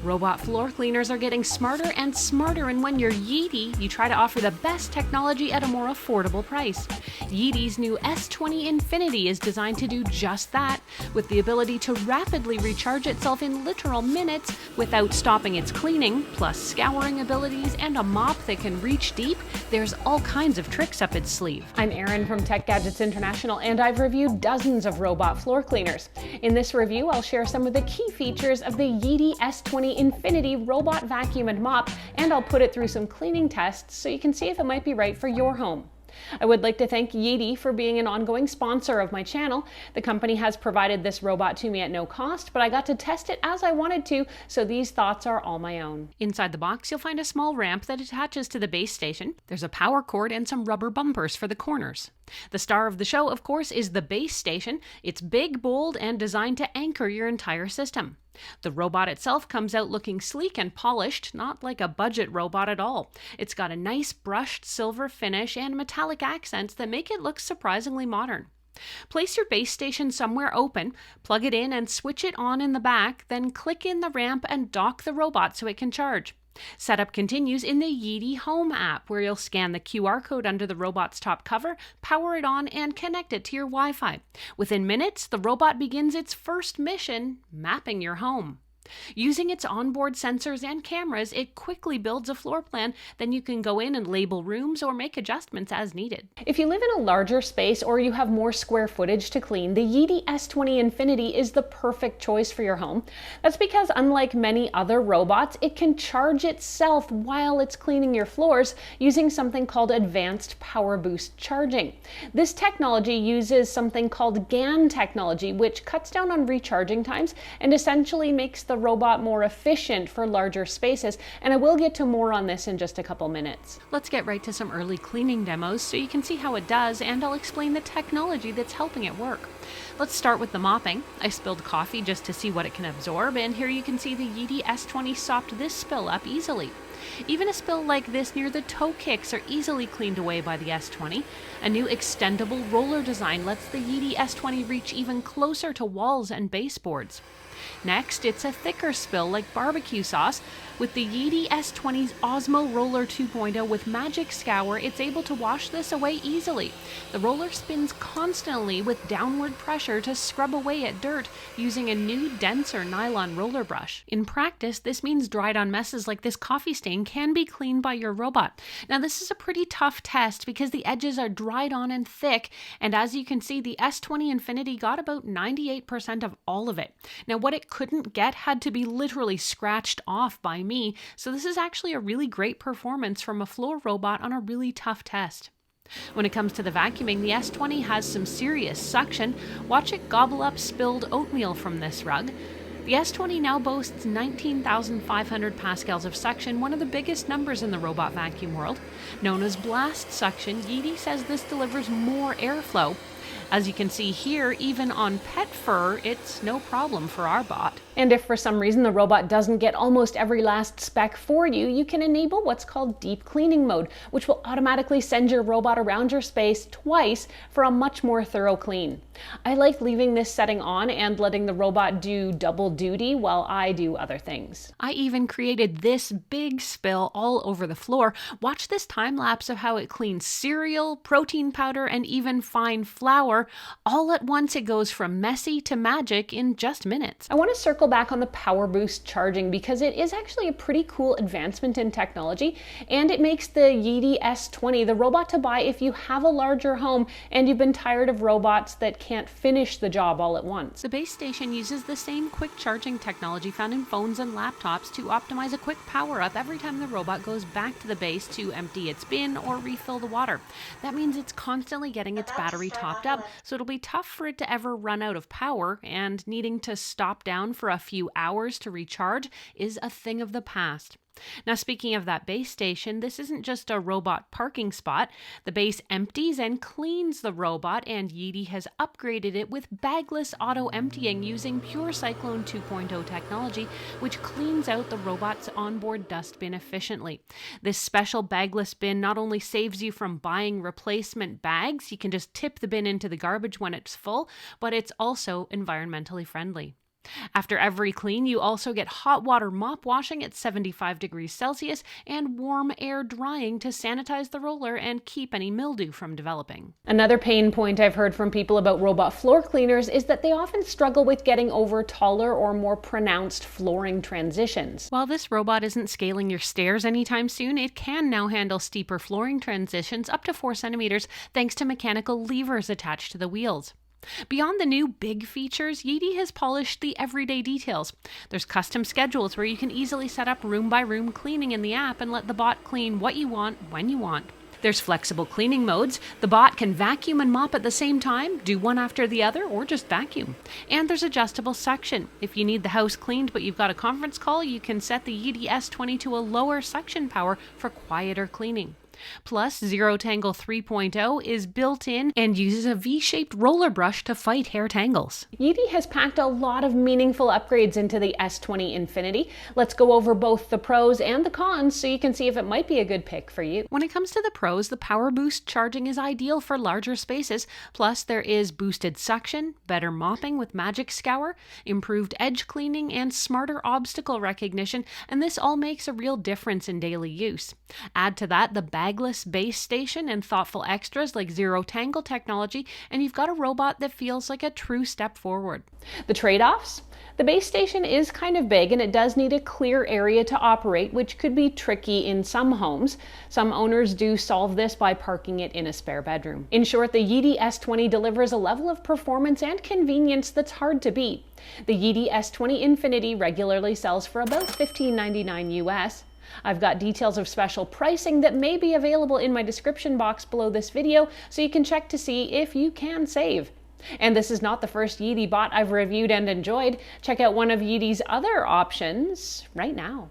Robot floor cleaners are getting smarter and smarter, and when you're Yeedi, you try to offer the best technology at a more affordable price. Yedi's new S20 Infinity is designed to do just that, with the ability to rapidly recharge itself in literal minutes without stopping its cleaning, plus scouring abilities and a mop that can reach deep. There's all kinds of tricks up its sleeve. I'm Erin from Tech Gadgets International, and I've reviewed dozens of robot floor cleaners. In this review, I'll share some of the key features of the Yedi S20 Infinity robot vacuum and mop, and I'll put it through some cleaning tests so you can see if it might be right for your home. I would like to thank Yeedi for being an ongoing sponsor of my channel. The company has provided this robot to me at no cost, but I got to test it as I wanted to, so these thoughts are all my own. Inside the box, you'll find a small ramp that attaches to the base station. There's a power cord and some rubber bumpers for the corners. The star of the show, of course, is the base station. It's big, bold, and designed to anchor your entire system. The robot itself comes out looking sleek and polished, not like a budget robot at all. It's got a nice brushed silver finish and metallic accents that make it look surprisingly modern. Place your base station somewhere open, plug it in and switch it on in the back, then click in the ramp and dock the robot so it can charge. Setup continues in the Yeedi Home app, where you'll scan the QR code under the robot's top cover, power it on, and connect it to your Wi-Fi. Within minutes, the robot begins its first mission, mapping your home. Using its onboard sensors and cameras, it quickly builds a floor plan. Then you can go in and label rooms or make adjustments as needed. If you live in a larger space or you have more square footage to clean, the Yedi S20 Infinity is the perfect choice for your home. That's because unlike many other robots, it can charge itself while it's cleaning your floors using something called advanced power boost charging. This technology uses something called GaN technology, which cuts down on recharging times and essentially makes the robot more efficient for larger spaces, and I will get to more on this in just a couple minutes. Let's get right to some early cleaning demos so you can see how it does, and I'll explain the technology that's helping it work. Let's start with the mopping. I spilled coffee just to see what it can absorb, and here you can see the Yedi S20 sopped this spill up easily. Even a spill like this near the toe kicks are easily cleaned away by the S20. A new extendable roller design lets the Yedi S20 reach even closer to walls and baseboards. Next, it's a thicker spill like barbecue sauce. With the Yedi S20's Osmo Roller 2.0 with Magic Scour, it's able to wash this away easily. The roller spins constantly with downward pressure to scrub away at dirt using a new, denser nylon roller brush. In practice, this means dried-on messes like this coffee stain can be cleaned by your robot. Now, this is a pretty tough test because the edges are dried on and thick, and as you can see, the S20 Infinity got about 98% of all of it. Now, what it couldn't get had to be literally scratched off by me, so this is actually a really great performance from a floor robot on a really tough test. When it comes to the vacuuming, the S20 has some serious suction. Watch it gobble up spilled oatmeal from this rug. The S20 now boasts 19,500 pascals of suction, one of the biggest numbers in the robot vacuum world. Known as blast suction, Yeedi says this delivers more airflow. As you can see here, even on pet fur, it's no problem for our bot. And if for some reason the robot doesn't get almost every last speck for you, you can enable what's called deep cleaning mode, which will automatically send your robot around your space twice for a much more thorough clean. I like leaving this setting on and letting the robot do double duty while I do other things. I even created this big spill all over the floor. Watch this time lapse of how it cleans cereal, protein powder, and even fine flour. All at once, it goes from messy to magic in just minutes. I want to circle back on the power boost charging because it is actually a pretty cool advancement in technology, and it makes the Yedi S20 the robot to buy if you have a larger home and you've been tired of robots that can't finish the job all at once. The base station uses the same quick charging technology found in phones and laptops to optimize a quick power up every time the robot goes back to the base to empty its bin or refill the water. That means it's constantly getting its battery topped up, so it'll be tough for it to ever run out of power, and needing to stop down for a few hours to recharge is a thing of the past. Now, speaking of that base station, this isn't just a robot parking spot. The base empties and cleans the robot, and Yeedi has upgraded it with bagless auto emptying using Pure Cyclone 2.0 technology, which cleans out the robot's onboard dustbin efficiently. This special bagless bin not only saves you from buying replacement bags, you can just tip the bin into the garbage when it's full, but it's also environmentally friendly. After every clean, you also get hot water mop washing at 75 degrees Celsius and warm air drying to sanitize the roller and keep any mildew from developing. Another pain point I've heard from people about robot floor cleaners is that they often struggle with getting over taller or more pronounced flooring transitions. While this robot isn't scaling your stairs anytime soon, it can now handle steeper flooring transitions up to 4 centimeters thanks to mechanical levers attached to the wheels. Beyond the new big features, Yeedi has polished the everyday details. There's custom schedules where you can easily set up room by room cleaning in the app and let the bot clean what you want when you want. There's flexible cleaning modes. The bot can vacuum and mop at the same time, do one after the other, or just vacuum. And there's adjustable suction. If you need the house cleaned but you've got a conference call, you can set the Yedi S20 to a lower suction power for quieter cleaning. Plus, Zero Tangle 3.0 is built in and uses a V-shaped roller brush to fight hair tangles. Yeedi has packed a lot of meaningful upgrades into the S20 Infinity. Let's go over both the pros and the cons so you can see if it might be a good pick for you. When it comes to the pros, the power boost charging is ideal for larger spaces. Plus, there is boosted suction, better mopping with Magic Scour, improved edge cleaning, and smarter obstacle recognition, and this all makes a real difference in daily use. Add to that the bagless base station and thoughtful extras like Zero Tangle technology, and you've got a robot that feels like a true step forward. The trade-offs? The base station is kind of big and it does need a clear area to operate, which could be tricky in some homes. Some owners do solve this by parking it in a spare bedroom. In short, the Yeedi S20 delivers a level of performance and convenience that's hard to beat. The Yeedi S20 Infinity regularly sells for about $15.99 US. I've got details of special pricing that may be available in my description box below this video, so you can check to see if you can save. And this is not the first Yeedi bot I've reviewed and enjoyed. Check out one of Yeedi's other options right now.